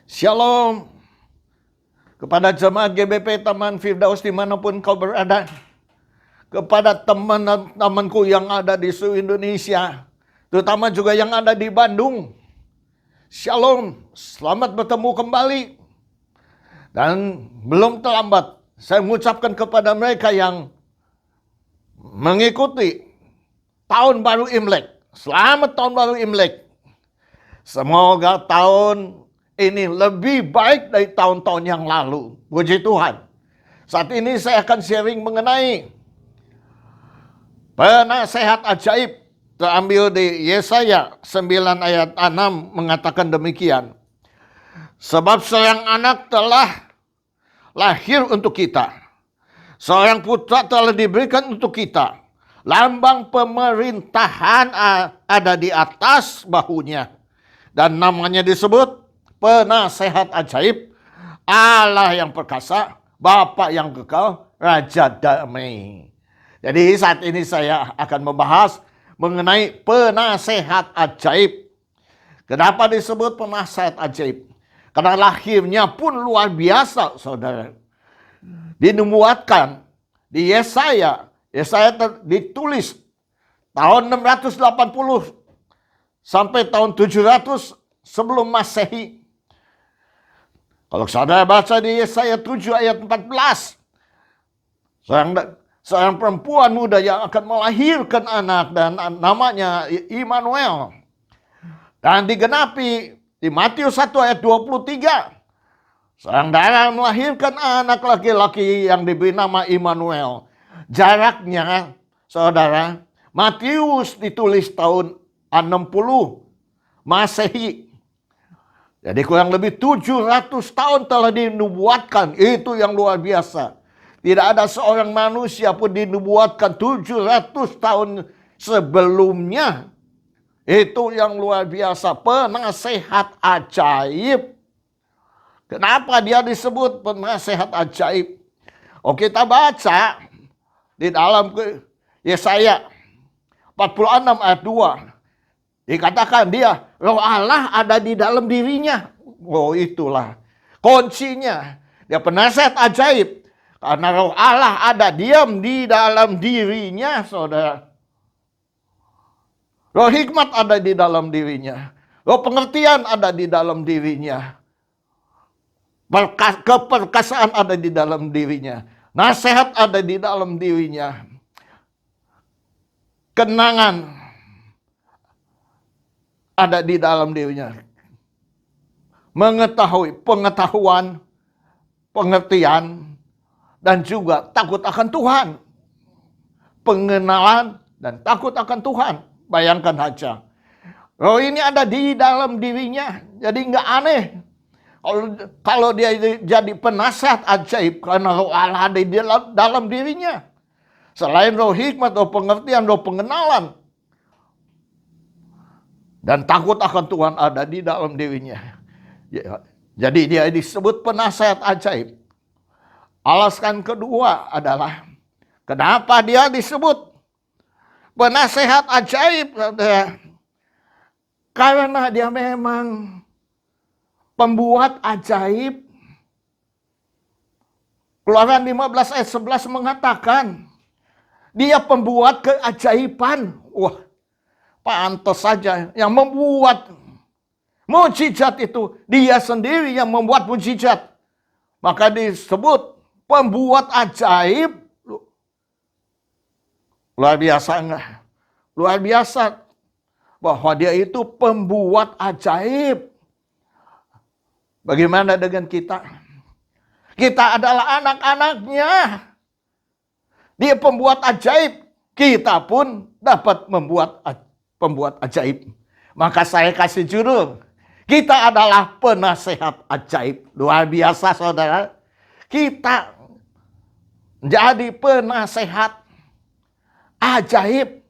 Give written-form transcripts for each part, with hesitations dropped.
Shalom kepada jemaat GBP Taman Firdaus dimanapun kau berada. Kepada teman-temanku yang ada di seluruh Indonesia, terutama juga yang ada di Bandung. Shalom, selamat bertemu kembali. Dan belum terlambat, saya mengucapkan kepada mereka yang mengikuti tahun baru Imlek. Selamat tahun baru Imlek. Semoga tahun ini lebih baik dari tahun-tahun yang lalu. Puji Tuhan. Saat ini saya akan sharing mengenai penasehat ajaib. Terambil di Yesaya 9 ayat 6 mengatakan demikian. Sebab seorang anak telah lahir untuk kita. Seorang putra telah diberikan untuk kita. Lambang pemerintahan ada di atas bahunya. Dan namanya disebut penasehat ajaib, Allah yang perkasa, Bapa yang kekal, Raja damai. Jadi saat ini saya akan membahas mengenai penasehat ajaib. Kenapa disebut penasehat ajaib? Karena lahirnya pun luar biasa, saudara. Dinubuatkan di Yesaya ditulis tahun 680 sampai tahun 700 sebelum Masehi. Kalau saudara baca di Yesaya 7 ayat 14, seorang perempuan muda yang akan melahirkan anak dan namanya Immanuel. Dan digenapi di Matius 1 ayat 23, seorang darah melahirkan anak laki-laki yang diberi nama Immanuel. Jaraknya, saudara, Matius ditulis tahun 60 Masehi. Jadi kurang lebih 700 tahun telah dinubuatkan. Itu yang luar biasa. Tidak ada seorang manusia pun dinubuatkan 700 tahun sebelumnya. Itu yang luar biasa. Penasehat ajaib. Kenapa dia disebut penasehat ajaib? Kita baca di dalam Yesaya 46 ayat 2. Dikatakan dia, Roh Allah ada di dalam dirinya. Itulah kuncinya. Dia penasehat ajaib. Karena Roh Allah ada diam di dalam dirinya, saudara. Roh hikmat ada di dalam dirinya. Roh pengertian ada di dalam dirinya. Keperkasaan ada di dalam dirinya. Nasihat ada di dalam dirinya. Kenangan ada di dalam dirinya. Pengetahuan, pengertian, dan juga takut akan Tuhan. Pengenalan dan takut akan Tuhan. Bayangkan saja. Roh ini ada di dalam dirinya. Jadi nggak aneh. Kalau dia jadi penasehat ajaib. Karena roh Allah ada di dalam dirinya. Selain roh hikmat, roh pengertian, roh pengenalan. Dan takut akan Tuhan ada di dalam dirinya. Jadi dia disebut penasehat ajaib. Alasan kedua adalah kenapa dia disebut penasehat ajaib? Karena dia memang pembuat ajaib. Keluaran 15 ayat 11 mengatakan dia pembuat keajaiban. Wah, pantas saja yang membuat mukjizat itu dia sendiri yang membuat mukjizat. Maka disebut pembuat ajaib. Luar biasa enggak? Luar biasa bahwa dia itu pembuat ajaib. Bagaimana dengan kita? Kita adalah anak-anaknya. Dia pembuat ajaib. Kita pun dapat pembuat ajaib. Maka saya kasih judul, kita adalah penasehat ajaib. Luar biasa, saudara. Kita jadi penasehat ajaib.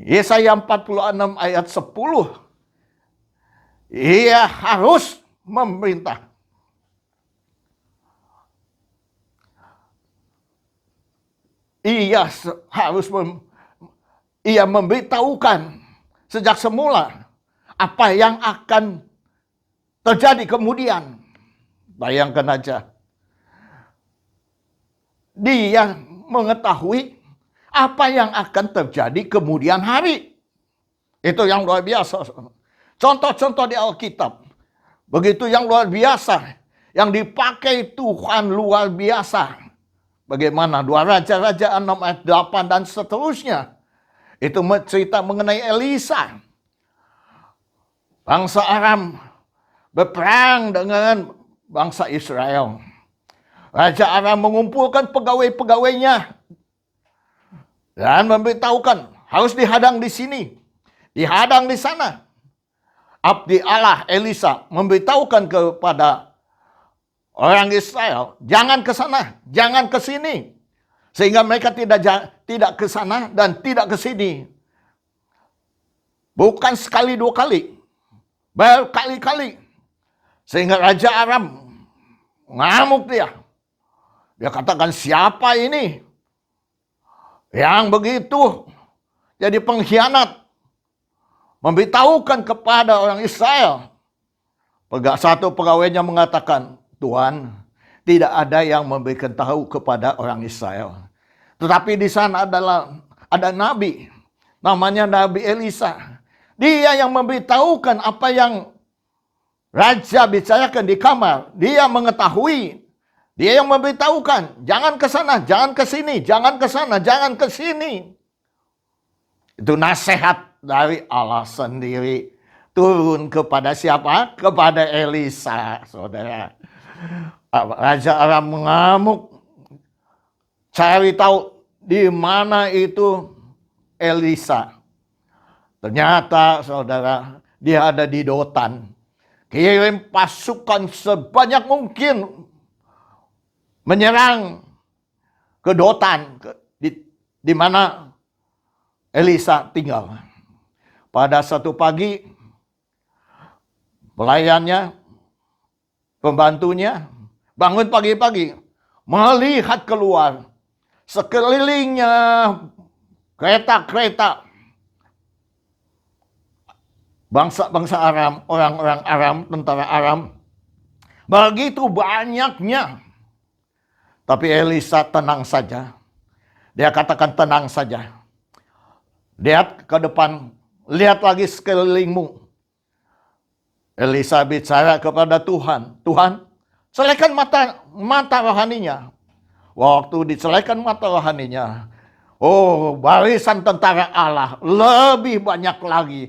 Yesaya 46 ayat 10. Ia harus memerintah. Ia harus ia memberitahukan sejak semula apa yang akan terjadi kemudian. Bayangkan aja. Dia mengetahui apa yang akan terjadi kemudian hari. Itu yang luar biasa. Contoh-contoh di Alkitab. Begitu yang luar biasa. Yang dipakai Tuhan luar biasa. Bagaimana? 2 Raja-Raja 6 ayat 8 dan seterusnya. Itu cerita mengenai Elisa. Bangsa Aram berperang dengan bangsa Israel. Raja Aram mengumpulkan pegawai-pegawainya dan memberitahukan harus dihadang di sini, dihadang di sana. Abdi Allah Elisa memberitahukan kepada orang Israel, jangan ke sana, jangan ke sini. Sehingga mereka tidak ke sana dan tidak ke sini. Bukan sekali 2 kali, berkali-kali. Sehingga Raja Aram ngamuk dia. Dia katakan, siapa ini yang begitu jadi pengkhianat, memberitahukan kepada orang Israel. Satu pegawainya mengatakan, Tuhan, tidak ada yang memberitahu kepada orang Israel. Tetapi di sana ada nabi, namanya Nabi Elisa. Dia yang memberitahukan apa yang raja bicarakan di kamar. Dia mengetahui. Dia yang memberitahukan, jangan ke sana, jangan ke sini, jangan ke sana, jangan ke sini. Itu nasihat dari Allah sendiri turun kepada siapa? Kepada Elisa, saudara. Raja Aram mengamuk, cari tahu di mana itu Elisa. Ternyata, saudara, dia ada di Dotan. Kirim pasukan sebanyak mungkin menyerang ke Dotan, di mana Elisa tinggal. Pada satu pagi, pelayannya, pembantunya, bangun pagi-pagi, melihat keluar, sekelilingnya kereta-kereta, bangsa-bangsa Aram, orang-orang Aram, tentara Aram, begitu banyaknya. Tapi Elisa tenang saja. Dia katakan tenang saja. Lihat ke depan, lihat lagi sekelilingmu. Elisa bicara kepada Tuhan, Tuhan, selaikan mata rohaninya. Waktu diselaikan mata rohaninya, oh, barisan tentara Allah lebih banyak lagi.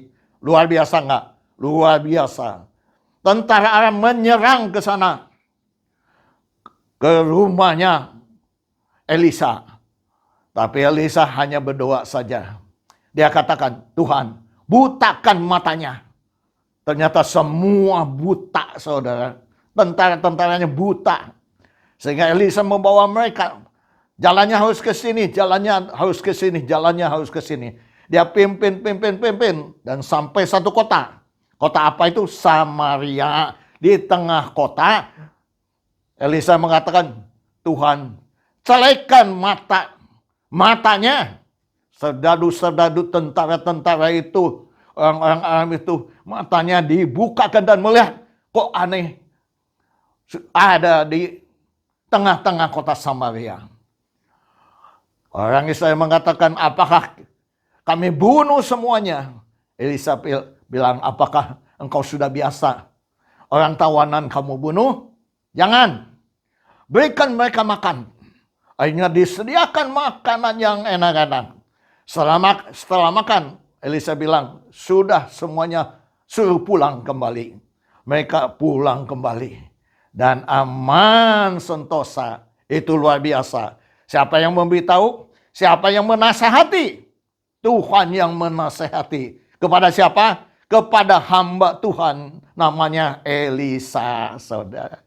Luar biasa nggak? Luar biasa. Tentara Aram menyerang ke sana, ke rumahnya Elisa. Tapi Elisa hanya berdoa saja. Dia katakan, Tuhan, butakan matanya. Ternyata semua buta, saudara. Tentara-tentaranya buta. Sehingga Elisa membawa mereka. Jalannya harus ke sini, jalannya harus ke sini, jalannya harus ke sini. Dia pimpin. Dan sampai satu kota. Kota apa itu? Samaria. Di tengah kota, Elisa mengatakan, Tuhan, celaikan matanya. Serdadu-serdadu tentara-tentara itu, orang-orang Aram itu, matanya dibukakan dan melihat, kok aneh, ada di tengah-tengah kota Samaria. Orang Israel mengatakan, apakah kami bunuh semuanya? Elisa bilang, apakah engkau sudah biasa orang tawanan kamu bunuh? Jangan. Berikan mereka makan. Akhirnya disediakan makanan yang enak-enak. Setelah makan, Elisa bilang, sudah semuanya suruh pulang kembali. Mereka pulang kembali. Dan aman sentosa. Itu luar biasa. Siapa yang memberitahu? Siapa yang menasehati? Tuhan yang menasehati. Kepada siapa? Kepada hamba Tuhan. Namanya Elisa, saudara.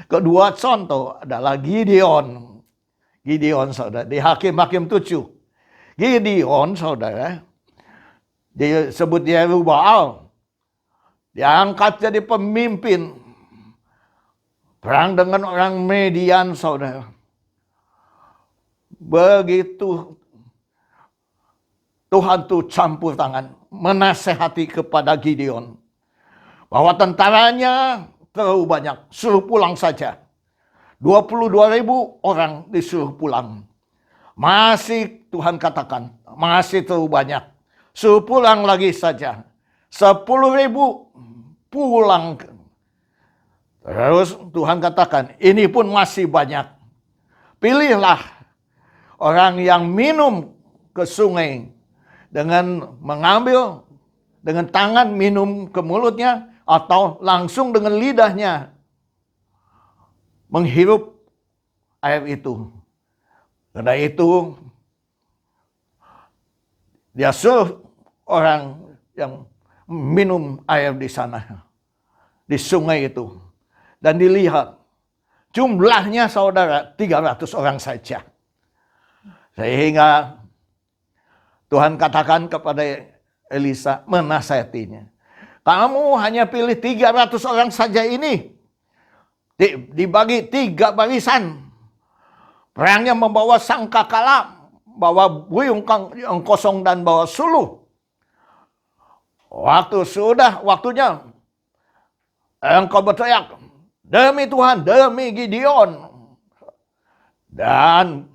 Kedua contoh adalah Gideon. Gideon, saudara. Di Hakim-Hakim 7. Gideon, saudara. Disebut Yerubbaal. Diangkat jadi pemimpin. Perang dengan orang Median, saudara. Begitu Tuhan tuh campur tangan, menasehati kepada Gideon. Bahwa tentaranya terlalu banyak. Suruh pulang saja. 22.000 orang disuruh pulang. Masih Tuhan katakan, masih terlalu banyak. Suruh pulang lagi saja. 10.000 pulang. Terus Tuhan katakan, ini pun masih banyak. Pilihlah orang yang minum ke sungai dengan mengambil dengan tangan minum ke mulutnya atau langsung dengan lidahnya menghirup air itu. Karena itu dia suruh orang yang minum air di sana, di sungai itu. Dan dilihat jumlahnya saudara 300 orang saja. Sehingga Tuhan katakan kepada Elisa, menasihatinya, kamu hanya pilih 300 orang saja ini. Dibagi 3 barisan. Perangnya membawa sangkakala, bawa buyung yang kosong dan bawa suluh. Waktunya engkau berteriak, demi Tuhan, demi Gideon. Dan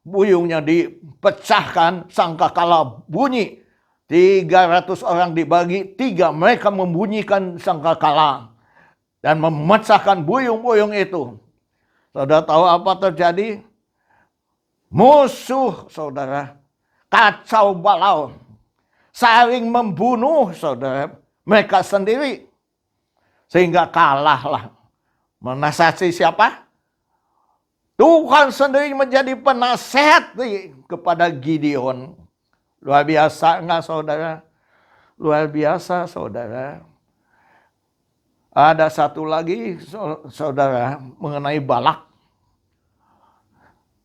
buyungnya dipecahkan, sangkakala bunyi. 300 orang dibagi 3, mereka membunyikan sangkakala dan memecahkan buyung-buyung itu. Saudara tahu apa terjadi? Musuh, saudara, kacau balau, saling membunuh, saudara, mereka sendiri. Sehingga kalahlah. Menasihati siapa? Tuhan sendiri menjadi penasehat kepada Gideon. Luar biasa enggak, saudara? Luar biasa, saudara. Ada satu lagi, saudara, mengenai Balak.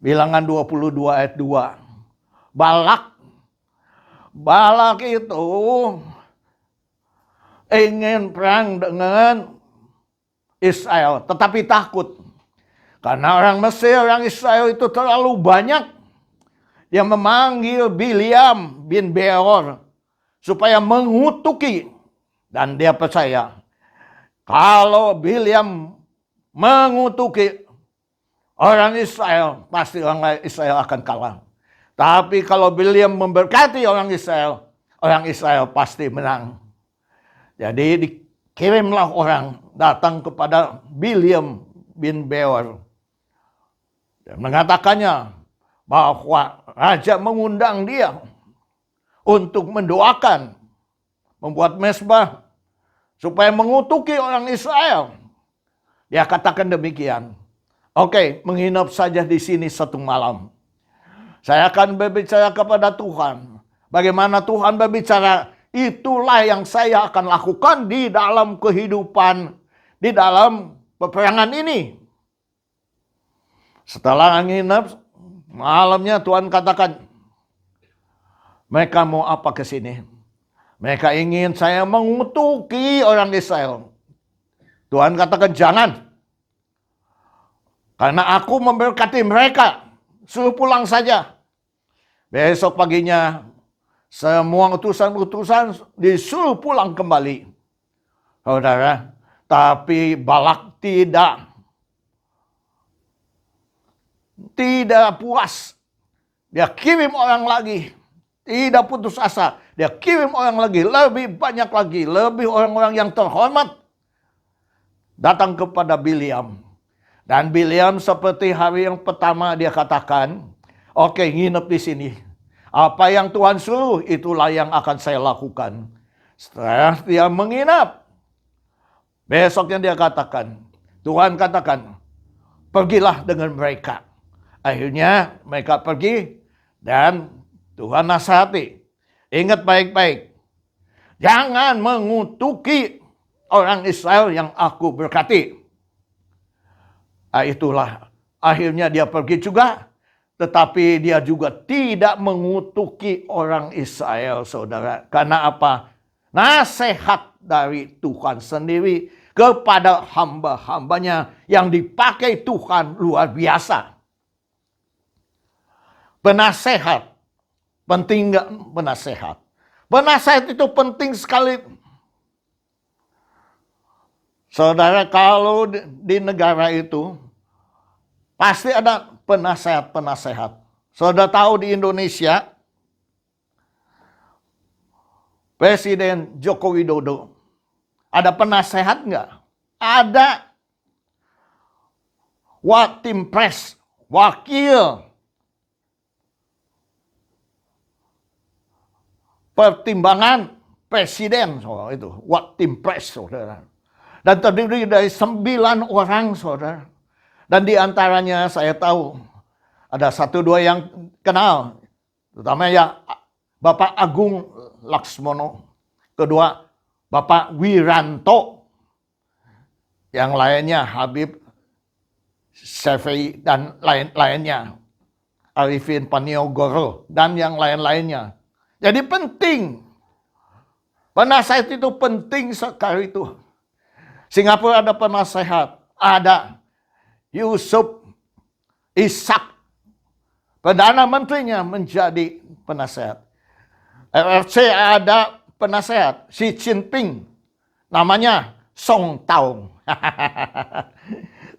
Bilangan 22 ayat 2. Balak itu ingin perang dengan Israel, tetapi takut. Karena orang Mesir, orang Israel itu terlalu banyak. Yang memanggil Bileam bin Beor supaya mengutuki. Dan dia percaya, kalau Bileam mengutuki orang Israel, pasti orang Israel akan kalah. Tapi kalau Bileam memberkati orang Israel pasti menang. Jadi dikirimlah orang datang kepada Bileam bin Beor. Dan mengatakannya bahwa raja mengundang dia untuk mendoakan, membuat mezbah supaya mengutuki orang Israel. Dia katakan demikian. Oke, menginap saja di sini 1 malam. Saya akan berbicara kepada Tuhan. Bagaimana Tuhan berbicara, itulah yang saya akan lakukan di dalam kehidupan, di dalam peperangan ini. Setelah nginep, malamnya Tuhan katakan, mereka mau apa ke sini? Mereka ingin saya mengutuki orang Israel. Tuhan katakan jangan. Karena aku memberkati mereka. Suruh pulang saja. Besok paginya semua utusan-utusan disuruh pulang kembali. Saudara, tapi Balak tidak puas. Dia kirim orang lagi. Tidak putus asa. Dia kirim orang lagi. Lebih banyak lagi. Lebih orang-orang yang terhormat. Datang kepada Bileam. Dan Bileam seperti hari yang pertama dia katakan, oke, nginep di sini. Apa yang Tuhan suruh, itulah yang akan saya lakukan. Setelah dia menginap, besoknya dia katakan, Tuhan katakan, pergilah dengan mereka. Akhirnya mereka pergi dan Tuhan nasihati. Ingat baik-baik. Jangan mengutuki orang Israel yang aku berkati. Itulah akhirnya dia pergi juga. Tetapi dia juga tidak mengutuki orang Israel, saudara. Karena apa? Nasihat dari Tuhan sendiri kepada hamba-hambanya yang dipakai Tuhan luar biasa. Penasehat. Penting nggak penasehat? Penasehat itu penting sekali. Saudara, kalau di negara itu pasti ada penasehat-penasehat. Saudara tahu di Indonesia, Presiden Joko Widodo, ada penasehat nggak? Ada. Watimpres, wakil pertimbangan presiden, saudara, itu Watimpres, saudara. Dan terdiri dari 9 orang, saudara. Dan di antaranya saya tahu ada 1-2 yang kenal, terutama ya Bapak Agung Laksmono, kedua Bapak Wiranto, yang lainnya Habib Syafii dan lain-lainnya, Arifin Paniogoro dan yang lain-lainnya. Jadi penting, penasehat itu penting sekali itu. Singapura ada penasehat, ada Yusuf Ishak, Perdana Menterinya menjadi penasehat. RRC ada penasehat, Xi Jinping, namanya Song Tao.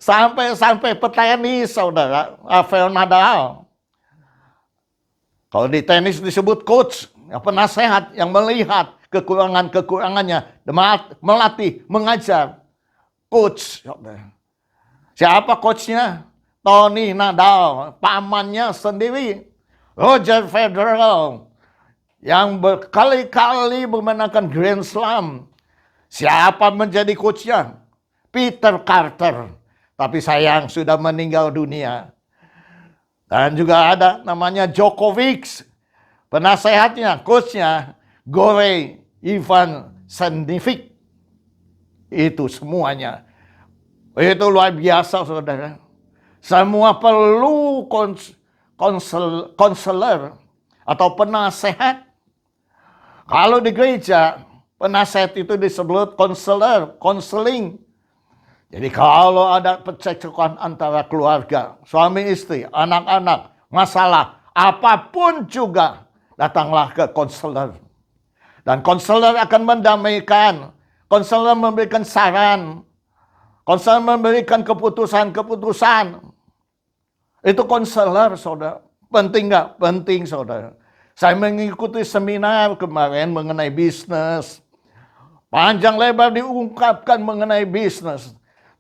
Sampai petenis, saudara, Rafael Nadal. Kalau di tenis disebut coach, penasehat yang melihat kekurangan-kekurangannya, melatih, mengajar. Coach. Siapa coachnya? Tony Nadal, pamannya sendiri. Roger Federer, yang berkali-kali memenangkan Grand Slam. Siapa menjadi coachnya? Peter Carter. Tapi sayang sudah meninggal dunia. Dan juga ada namanya Djokovic. Penasehatnya, coachnya, Gore Ivan Sendivik. Itu semuanya. Itu luar biasa, saudara. Semua perlu konselor atau penasehat. Kalau di gereja, penasehat itu disebut konselor, konseling. Jadi kalau ada percekcokan antara keluarga, suami istri, anak-anak, masalah, apapun juga, datanglah ke konselor. Dan konselor akan mendamaikan, konselor memberikan saran, konselor memberikan keputusan-keputusan. Itu konselor, saudara. Penting nggak? Penting, saudara. Saya mengikuti seminar kemarin mengenai bisnis. Panjang lebar diungkapkan mengenai bisnis.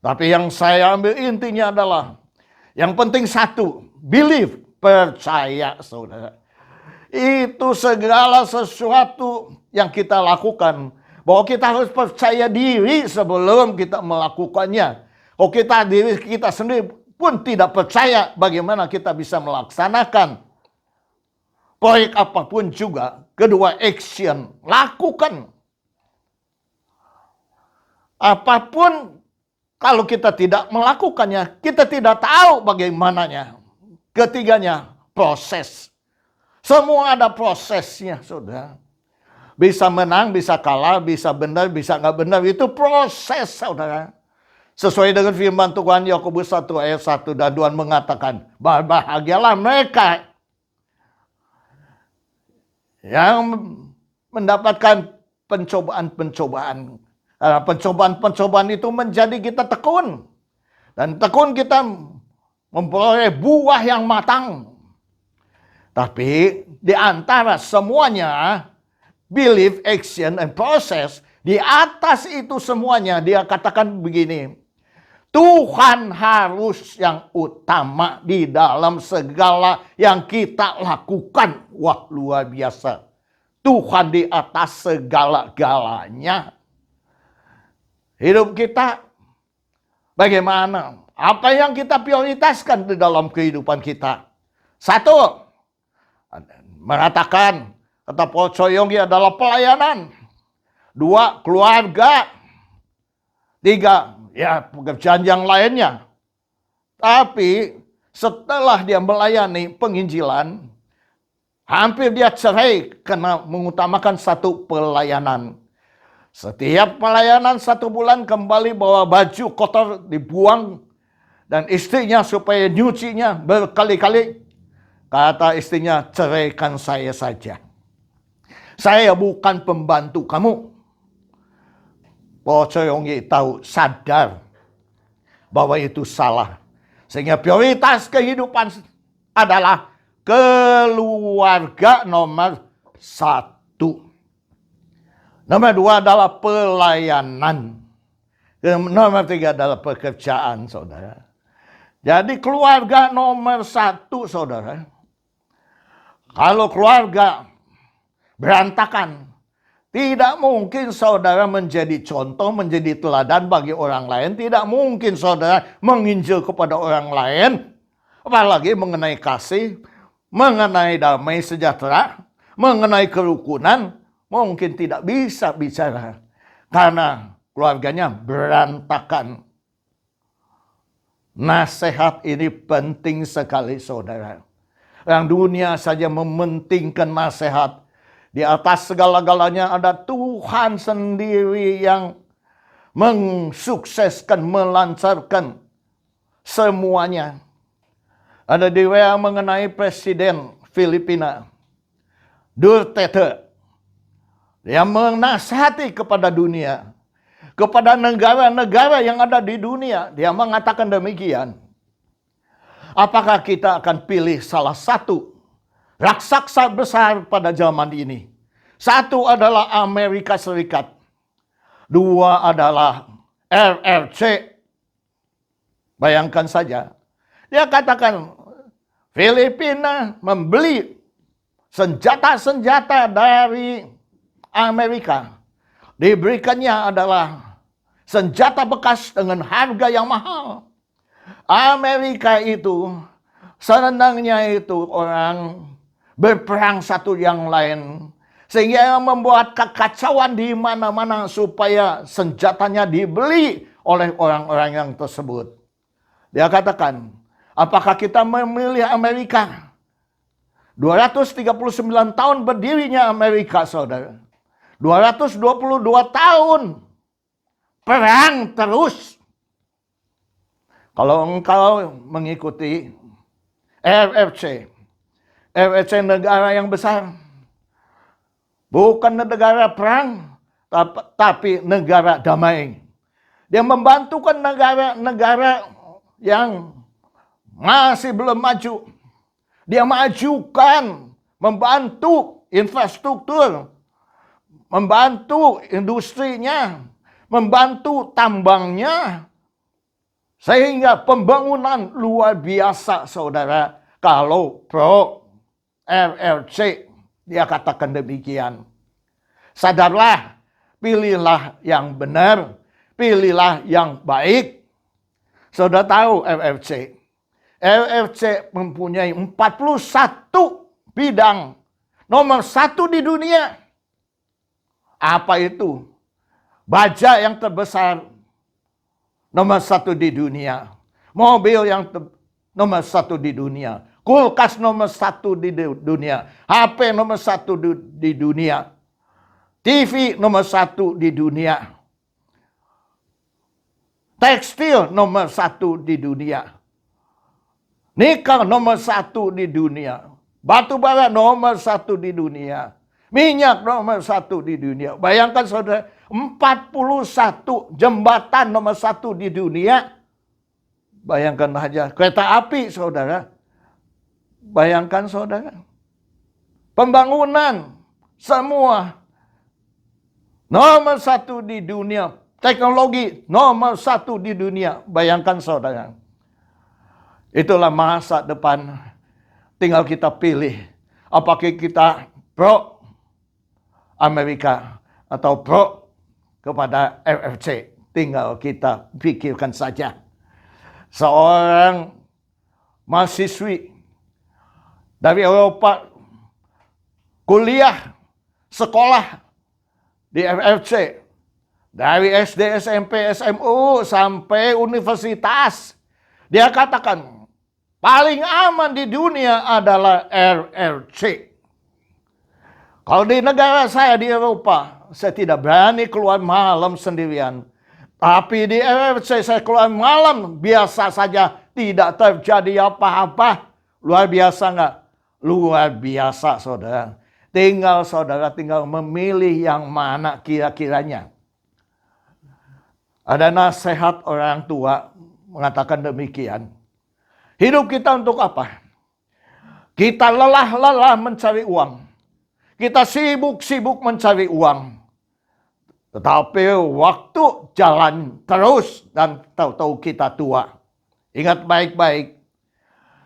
Tapi yang saya ambil intinya adalah, yang penting satu, believe, percaya, saudara. Itu segala sesuatu yang kita lakukan, bahwa kita harus percaya diri sebelum kita melakukannya. Kalau diri kita sendiri pun tidak percaya, bagaimana kita bisa melaksanakan proyek apapun juga. Kedua, action, lakukan. Apapun, kalau kita tidak melakukannya, kita tidak tahu bagaimananya. Ketiganya, proses. Semua ada prosesnya, saudara. Bisa menang, bisa kalah, bisa benar, bisa nggak benar. Itu proses, saudara. Sesuai dengan firman Tuhan Yakobus 1 ayat 1, dan Tuhan mengatakan, berbahagialah mereka yang mendapatkan pencobaan-pencobaan. Pencobaan-pencobaan itu menjadi kita tekun. Dan tekun kita memperoleh buah yang matang. Tapi di antara semuanya, belief, action, and process, di atas itu semuanya dia katakan begini, Tuhan harus yang utama di dalam segala yang kita lakukan. Wah, luar biasa. Tuhan di atas segala-galanya. Hidup kita bagaimana? Apa yang kita prioritaskan di dalam kehidupan kita? Satu, mengatakan kata Paul Choyonggi adalah pelayanan. Dua, keluarga. Tiga, ya pekerjaan yang lainnya. Tapi setelah dia melayani penginjilan, hampir dia cerai karena mengutamakan satu pelayanan. Setiap pelayanan 1 bulan kembali bawa baju kotor dibuang. Dan istrinya supaya nyucinya berkali-kali. Kata istrinya, ceraikan saya saja. Saya bukan pembantu kamu. Po Choyongyi tahu, sadar bahwa itu salah. Sehingga prioritas kehidupan adalah keluarga nomor 1. Nomor 2 adalah pelayanan. Nomor 3 adalah pekerjaan, saudara. Jadi keluarga nomor 1, saudara. Kalau keluarga berantakan, tidak mungkin saudara menjadi contoh, menjadi teladan bagi orang lain. Tidak mungkin saudara menginjil kepada orang lain. Apalagi mengenai kasih, mengenai damai sejahtera, mengenai kerukunan. Mungkin tidak bisa bicara. Karena keluarganya berantakan. Nasihat ini penting sekali, saudara. Yang dunia saja mementingkan nasihat. Di atas segala-galanya ada Tuhan sendiri yang mensukseskan, melancarkan semuanya. Ada riwayat mengenai Presiden Filipina, Duterte. Dia menasihati kepada dunia, kepada negara-negara yang ada di dunia. Dia mengatakan demikian. Apakah kita akan pilih salah satu raksasa besar pada zaman ini? Satu adalah Amerika Serikat. 2 adalah RRC. Bayangkan saja. Dia katakan Filipina membeli senjata-senjata dari Amerika. Diberikannya adalah senjata bekas dengan harga yang mahal. Amerika itu senangnya itu orang berperang satu yang lain. Sehingga membuat kekacauan di mana-mana supaya senjatanya dibeli oleh orang-orang yang tersebut. Dia katakan, apakah kita memilih Amerika? 239 tahun berdirinya Amerika, saudara. 222 tahun perang terus. Kalau engkau mengikuti RRC negara yang besar, bukan negara perang, tapi negara damai. Dia membantukan negara-negara yang masih belum maju. Dia majukan, membantu infrastruktur, membantu industrinya, membantu tambangnya. Sehingga pembangunan luar biasa, saudara. Kalau pro RRC, dia katakan demikian. Sadarlah, pilihlah yang benar, pilihlah yang baik. Saudara tahu RRC. RRC mempunyai 41 bidang. Nomor 1 di dunia. Apa itu? Baja yang terbesar. Nomor 1 di dunia. Mobil yang nomor 1 di dunia. Kulkas nomor 1 di dunia. HP nomor 1 di dunia. TV nomor 1 di dunia. Tekstil nomor 1 di dunia. Nikel nomor 1 di dunia. Batu bara nomor 1 di dunia. Minyak nomor 1 di dunia. Bayangkan saudara, 41 jembatan nomor 1 di dunia. Bayangkan saja, kereta api saudara. Bayangkan saudara. Pembangunan semua nomor 1 di dunia. Teknologi nomor 1 di dunia. Bayangkan saudara. Itulah masa depan. Tinggal kita pilih. Apakah kita pro Amerika atau pro kepada RRC. Tinggal kita pikirkan saja. Seorang mahasiswi dari Eropa kuliah sekolah di RRC. Dari SD, SMP, SMU sampai universitas. Dia katakan, paling aman di dunia adalah RRC. Kalau di negara saya di Eropa, saya tidak berani keluar malam sendirian. Tapi di RRC saya keluar malam biasa saja, tidak terjadi apa-apa. Luar biasa nggak? Luar biasa saudara. Tinggal saudara memilih yang mana kira-kiranya. Ada nasihat orang tua mengatakan demikian. Hidup kita untuk apa? Kita lelah-lelah mencari uang. Kita sibuk-sibuk mencari uang. Tetapi waktu jalan terus dan tahu-tahu kita tua. Ingat baik-baik.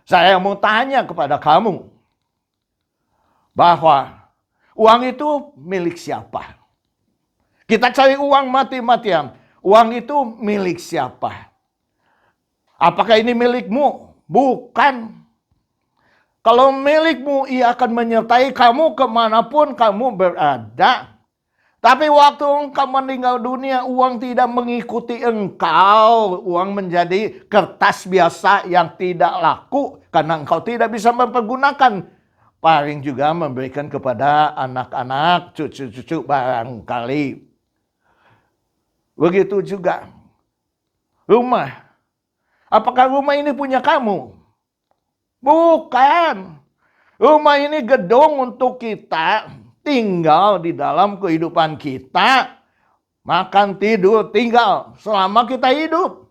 Saya mau tanya kepada kamu. Bahwa uang itu milik siapa? Kita cari uang mati-matian. Uang itu milik siapa? Apakah ini milikmu? Bukan. Kalau milikmu, ia akan menyertai kamu kemanapun kamu berada. Tapi waktu engkau meninggal dunia, uang tidak mengikuti engkau. Uang menjadi kertas biasa yang tidak laku karena engkau tidak bisa mempergunakan. Paling juga memberikan kepada anak-anak, cucu-cucu barangkali. Begitu juga rumah. Apakah rumah ini punya kamu? Bukan. Rumah ini gedung untuk kita tinggal di dalam kehidupan kita. Makan, tidur, tinggal selama kita hidup.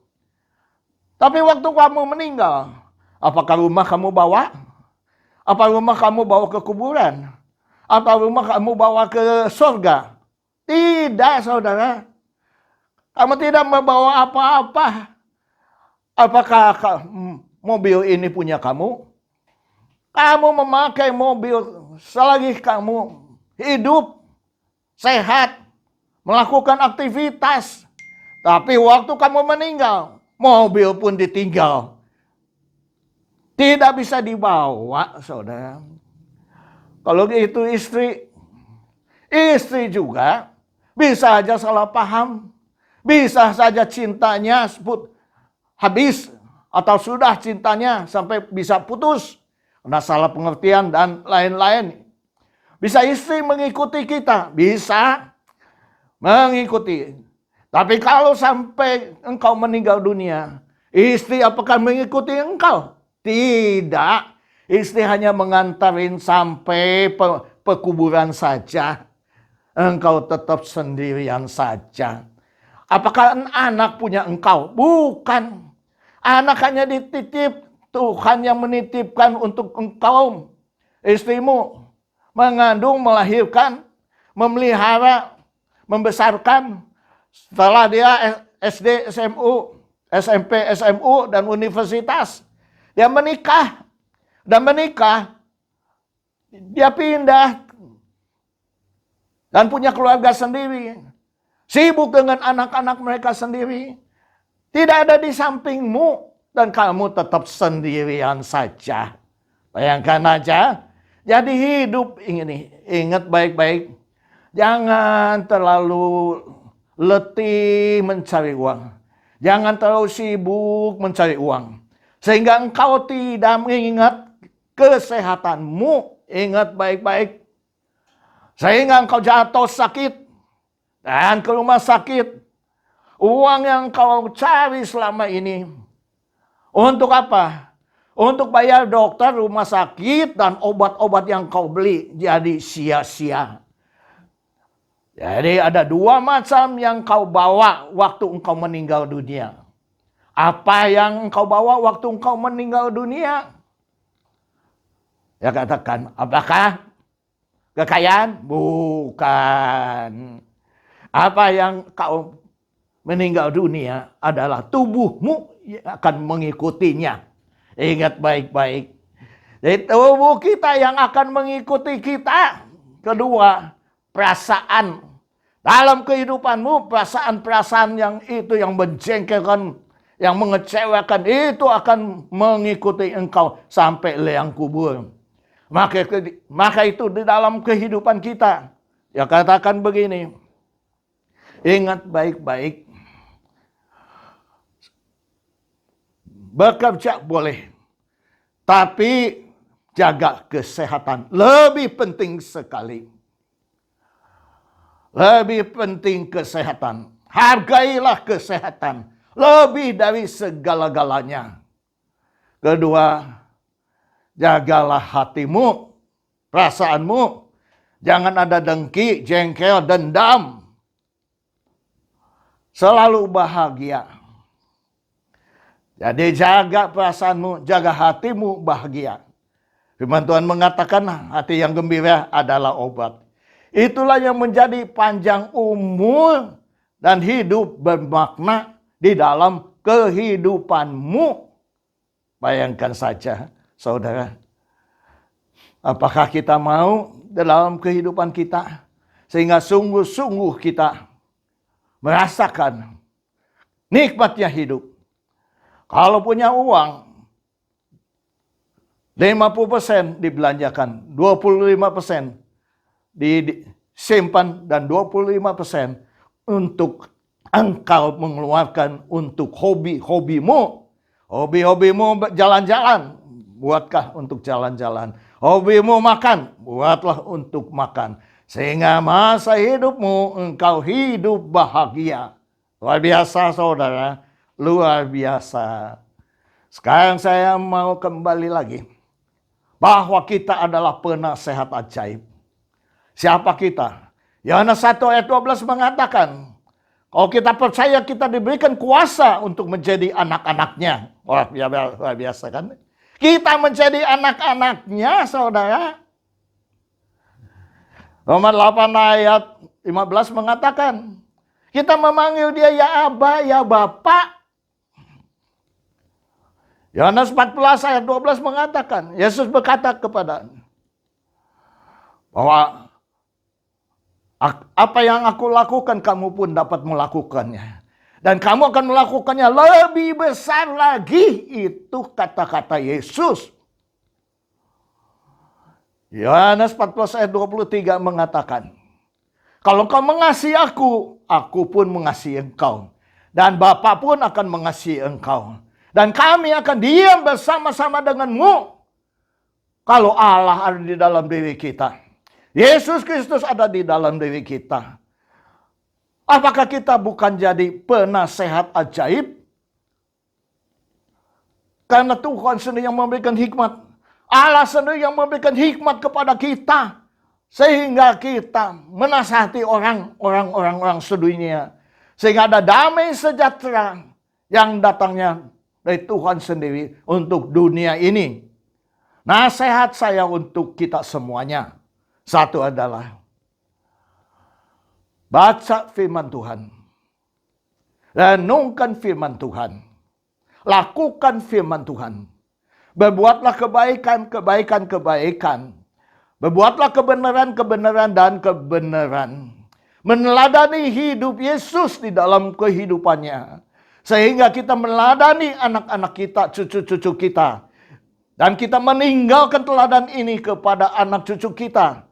Tapi waktu kamu meninggal, apakah rumah kamu bawa? Apa rumah kamu bawa ke kuburan? Atau rumah kamu bawa ke surga? Tidak, saudara. Kamu tidak membawa apa-apa. Apakah mobil ini punya kamu? Kamu memakai mobil selagi kamu hidup, sehat, melakukan aktivitas. Tapi waktu kamu meninggal, mobil pun ditinggal. Tidak bisa dibawa, saudara. Kalau itu istri juga bisa saja salah paham. Bisa saja cintanya habis atau sudah cintanya sampai bisa putus. Karena salah pengertian dan lain-lain. Bisa istri mengikuti kita. Bisa mengikuti. Tapi kalau sampai engkau meninggal dunia, istri apakah mengikuti engkau? Tidak. Istri hanya mengantarin sampai pekuburan saja. Engkau tetap sendirian saja. Apakah anak punya engkau? Bukan. Anak hanya dititip. Tuhan yang menitipkan untuk engkau. Istrimu mengandung, melahirkan, memelihara, membesarkan. Setelah dia SD, SMU, SMP, SMU, dan universitas. Dia menikah. Dan menikah. Dia pindah. Dan punya keluarga sendiri. Sibuk dengan anak-anak mereka sendiri. Tidak ada di sampingmu. Dan kamu tetap sendirian saja. Bayangkan aja. Jadi hidup ini. Ingat baik-baik. Jangan terlalu letih mencari uang. Jangan terlalu sibuk mencari uang. Sehingga engkau tidak mengingat kesehatanmu. Ingat baik-baik. Sehingga engkau jatuh sakit. Dan ke rumah sakit, uang yang kau cari selama ini, untuk apa? Untuk bayar dokter, rumah sakit, dan obat-obat yang kau beli. Jadi sia-sia. Jadi ada dua macam yang kau bawa waktu engkau meninggal dunia. Apa yang engkau bawa waktu engkau meninggal dunia? Ya katakan, apakah kekayaan? Bukan. Apa yang kau meninggal dunia adalah tubuhmu yang akan mengikutinya. Ingat baik-baik. Jadi tubuh kita yang akan mengikuti kita. Kedua, perasaan. Dalam kehidupanmu, perasaan-perasaan yang itu yang menjengkelkan, yang mengecewakan, itu akan mengikuti engkau sampai liang kubur. Maka itu di dalam kehidupan kita. Ya katakan begini. Ingat baik-baik. Bekerja boleh. Tapi jaga kesehatan. Lebih penting sekali. Lebih penting kesehatan. Hargailah kesehatan. Lebih dari segala-galanya. Kedua, jagalah hatimu. Perasaanmu. Jangan ada dengki, jengkel, dendam. selalu bahagia. Jadi jaga perasaanmu, jaga hatimu bahagia. Firman Tuhan mengatakan hati yang gembira adalah obat. Itulah yang menjadi panjang umur dan hidup bermakna di dalam kehidupanmu. Bayangkan saja, saudara. Apakah kita mau dalam kehidupan kita sehingga sungguh-sungguh kita merasakan nikmatnya hidup. Kalau punya uang, 50% dibelanjakan, 25% disimpan, dan 25% untuk engkau mengeluarkan untuk hobi-hobimu. Hobi-hobimu jalan-jalan, buatkah untuk jalan-jalan. Hobimu makan, buatlah untuk makan. Sehingga masa hidupmu engkau hidup bahagia. Luar biasa saudara. Luar biasa. Sekarang saya mau kembali lagi. Bahwa kita adalah penasehat ajaib. Siapa kita? Yohanes 1 ayat 12 mengatakan, kalau kita percaya kita diberikan kuasa untuk menjadi anak-anaknya. Luar biasa kan? Kita menjadi anak-anaknya saudara. Roma 8 ayat 15 mengatakan, kita memanggil dia ya Aba, ya Bapa. Yohanes 14 ayat 12 mengatakan, Yesus berkata kepada bahwa apa yang aku lakukan kamu pun dapat melakukannya. Dan kamu akan melakukannya lebih besar lagi. Itu kata-kata Yesus. Yohanes 14 ayat 23 mengatakan, kalau kau mengasihi aku pun mengasihi engkau. Dan Bapa pun akan mengasihi engkau. Dan kami akan diam bersama-sama denganmu. Kalau Allah ada di dalam diri kita. Yesus Kristus ada di dalam diri kita. Apakah kita bukan jadi penasehat ajaib? Karena Tuhan sendiri yang memberikan hikmat. Allah sendiri yang memberikan hikmat kepada kita. Sehingga kita menasihati orang sedunia. Sehingga ada damai sejahtera yang datangnya dari Tuhan sendiri untuk dunia ini. Nasihat saya untuk kita semuanya. Satu adalah baca firman Tuhan. Renungkan firman Tuhan. Lakukan firman Tuhan. Berbuatlah kebaikan. Berbuatlah kebenaran dan kebenaran. Meneladani hidup Yesus di dalam kehidupannya. Sehingga kita meneladani anak-anak kita, cucu-cucu kita. Dan kita meninggalkan teladan ini kepada anak cucu kita.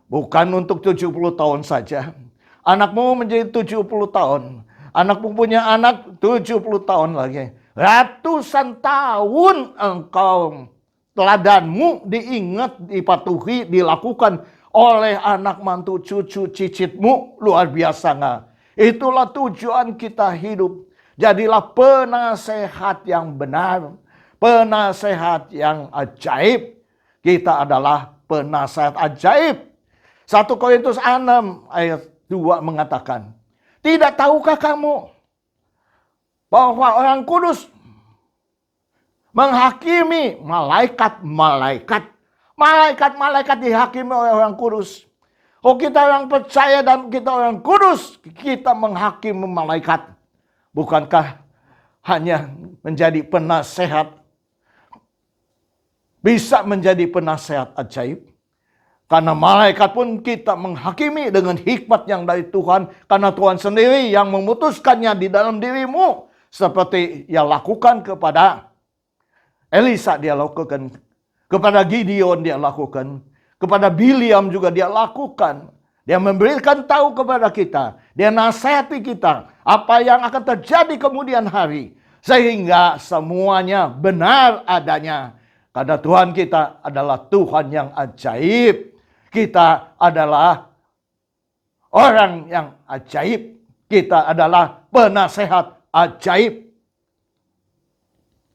Bukan untuk 70 tahun saja. Anakmu menjadi 70 tahun. Anakmu punya anak 70 tahun lagi. Ratusan tahun engkau teladanmu diingat, dipatuhi, dilakukan oleh anak mantu cucu cicitmu. Luar biasa nggak? Itulah tujuan kita hidup. Jadilah penasehat yang benar. Penasehat yang ajaib. Kita adalah penasehat ajaib. 1 Korintus 6 ayat 2 mengatakan, tidak tahukah kamu bahwa orang kudus menghakimi malaikat-malaikat. Malaikat-malaikat dihakimi oleh orang kudus. Oh, kita orang percaya dan kita orang kudus, kita menghakimi malaikat. Bukankah hanya menjadi penasehat, bisa menjadi penasehat ajaib? Karena malaikat pun kita menghakimi dengan hikmat yang dari Tuhan. Karena Tuhan sendiri yang memutuskannya di dalam dirimu. Seperti yang lakukan kepada Elisa, dia lakukan. Kepada Gideon dia lakukan. Kepada Biliam juga dia lakukan. Dia memberikan tahu kepada kita. Dia nasihati kita. Apa yang akan terjadi kemudian hari. Sehingga semuanya benar adanya. Karena Tuhan kita adalah Tuhan yang ajaib. Kita adalah orang yang ajaib. Kita adalah penasehat ajaib.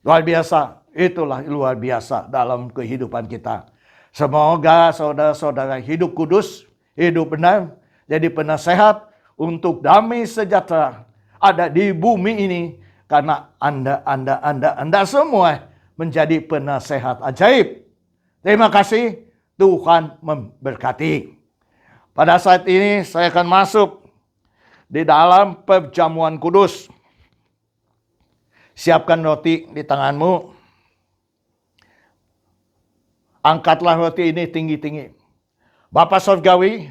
Luar biasa. Itulah luar biasa dalam kehidupan kita. Semoga saudara-saudara hidup kudus, hidup benar, jadi penasehat untuk damai sejahtera. ada di bumi ini karena Anda semua menjadi penasehat ajaib. Terima kasih, Tuhan memberkati. Pada saat ini saya akan masuk di dalam perjamuan kudus. Siapkan roti di tanganmu. Angkatlah roti ini tinggi-tinggi. Bapa Surgawi,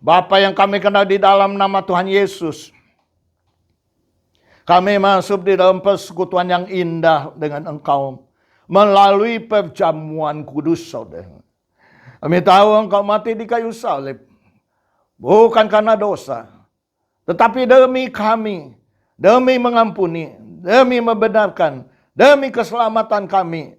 Bapa yang kami kenal di dalam nama Tuhan Yesus. Kami masuk di dalam persekutuan yang indah dengan Engkau melalui perjamuan kudus, saudara. Kami tahu Engkau mati di kayu salib, bukan karena dosa, tetapi demi kami, demi mengampuni, demi membenarkan, demi keselamatan kami.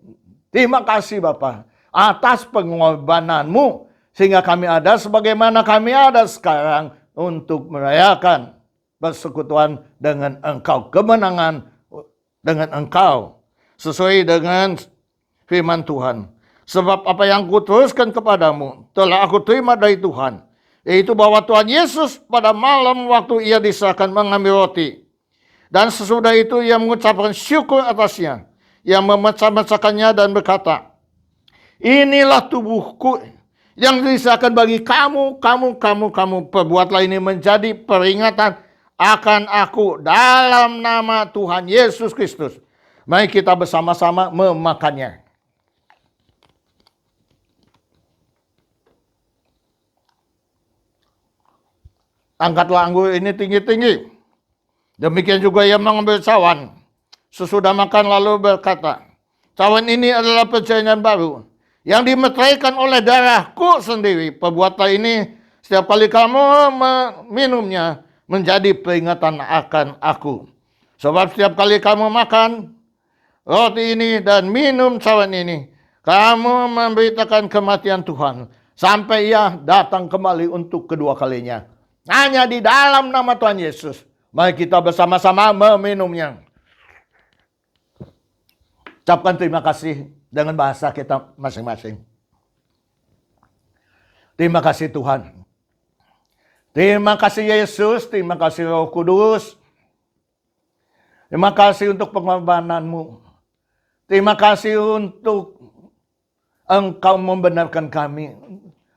Terima kasih Bapa atas pengorbanan-Mu, sehingga kami ada sebagaimana kami ada sekarang untuk merayakan persekutuan dengan Engkau, kemenangan dengan Engkau, sesuai dengan firman Tuhan. Sebab apa yang kuteruskan kepadamu telah aku terima dari Tuhan, yaitu bahwa Tuhan Yesus pada malam waktu ia diserahkan mengambil roti, dan sesudah itu ia mengucapkan syukur atasnya, ia memecah-mecahkannya dan berkata, inilah tubuhku yang diserahkan bagi kamu. Perbuatlah ini menjadi peringatan akan aku dalam nama Tuhan Yesus Kristus. Mari kita bersama-sama memakannya. Angkatlah anggur ini tinggi-tinggi. Demikian juga ia mengambil cawan. Sesudah makan lalu berkata, cawan ini adalah perjanjian baru yang dimeteraikan oleh darahku sendiri. Perbuatlah ini setiap kali kamu meminumnya menjadi peringatan akan aku. Sebab setiap kali kamu makan roti ini dan minum cawan ini, kamu memberitakan kematian Tuhan sampai ia datang kembali untuk kedua kalinya. Hanya di dalam nama Tuhan Yesus, mari kita bersama-sama meminumnya. Ucapkan terima kasih dengan bahasa kita masing-masing. Terima kasih Tuhan. Terima kasih Yesus, terima kasih Roh Kudus. Terima kasih untuk pengorbanan-Mu. Terima kasih untuk Engkau membenarkan kami.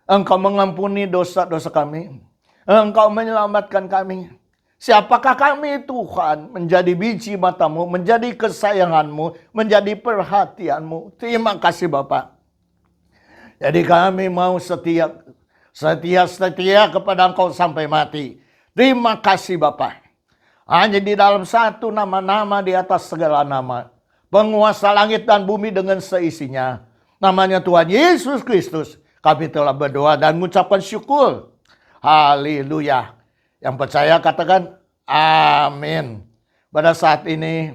Engkau mengampuni dosa-dosa kami. Engkau menyelamatkan kami. Siapakah kami Tuhan? Menjadi biji mata-Mu, menjadi kesayangan-Mu, menjadi perhatian-Mu. Terima kasih Bapak. Jadi kami mau setia kepada Engkau sampai mati. Terima kasih Bapak. Hanya di dalam satu nama-nama di atas segala nama, penguasa langit dan bumi dengan seisinya, namanya Tuhan Yesus Kristus, kami telah berdoa dan mengucapkan syukur. Haleluya. Yang percaya katakan amin. Pada saat ini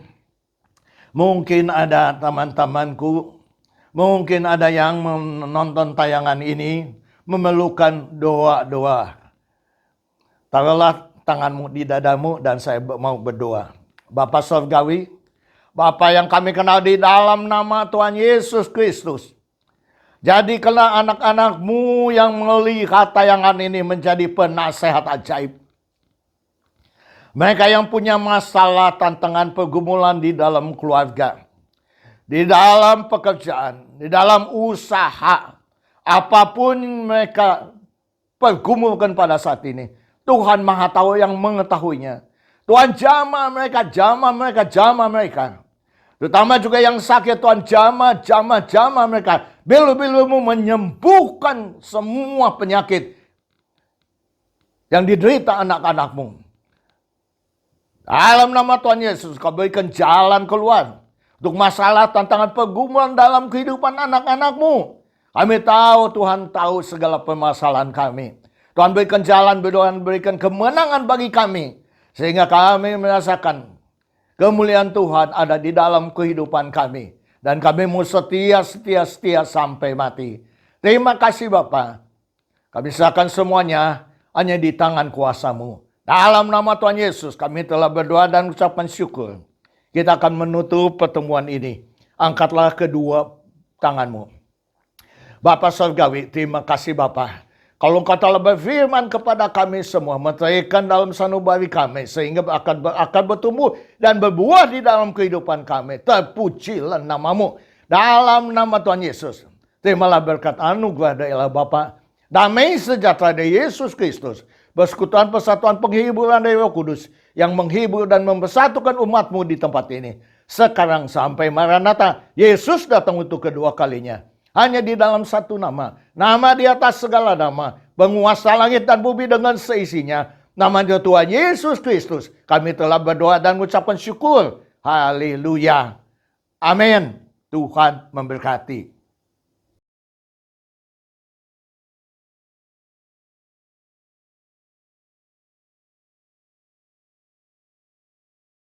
mungkin ada teman-temanku, mungkin ada yang menonton tayangan ini memerlukan doa-doa. Taruhlah tanganmu di dadamu dan saya mau berdoa. Bapa Surgawi, Bapa yang kami kenal di dalam nama Tuhan Yesus Kristus, jadikanlah anak-anak-Mu yang melihat tayangan ini menjadi penasehat ajaib. Mereka yang punya masalah, tantangan, pergumulan di dalam keluarga, di dalam pekerjaan, di dalam usaha, apapun mereka pergumulkan pada saat ini, Tuhan Maha Tahu yang mengetahuinya. Tuhan jamah mereka. Terutama juga yang sakit, Tuhan jamah mereka. Belu-belumu menyembuhkan semua penyakit yang diderita anak-anak-Mu. Dalam nama Tuhan Yesus, Kau berikan jalan keluar untuk masalah, tantangan, pergumulan dalam kehidupan anak-anak-Mu. Kami tahu Tuhan tahu segala permasalahan kami. Tuhan berikan jalan, berikan kemenangan bagi kami, sehingga kami merasakan kemuliaan Tuhan ada di dalam kehidupan kami. Dan kami mau setia sampai mati. Terima kasih Bapa. Kami serahkan semuanya hanya di tangan kuasa-Mu. Dalam nama Tuhan Yesus kami telah berdoa dan ucapkan syukur. Kita akan menutup pertemuan ini. Angkatlah kedua tanganmu. Bapa Surgawi, terima kasih Bapa. Kalau Engkau telah berfirman kepada kami semua, meteraikan dalam sanubari kami, sehingga akan bertumbuh dan berbuah di dalam kehidupan kami. Terpujilah namamu. Dalam nama Tuhan Yesus. Terimalah berkat anugerah dari Allah Bapa, damai sejahtera dari Yesus Kristus, persekutuan persatuan penghiburan dari Roh Kudus, yang menghibur dan mempersatukan umatmu di tempat ini. Sekarang sampai Maranatha, Yesus datang untuk kedua kalinya. Hanya di dalam satu nama. Nama di atas segala nama. Penguasa langit dan bumi dengan seisinya. Namanya Tuhan Yesus Kristus. Kami telah berdoa dan mengucapkan syukur. Haleluya. Amin. Tuhan memberkati.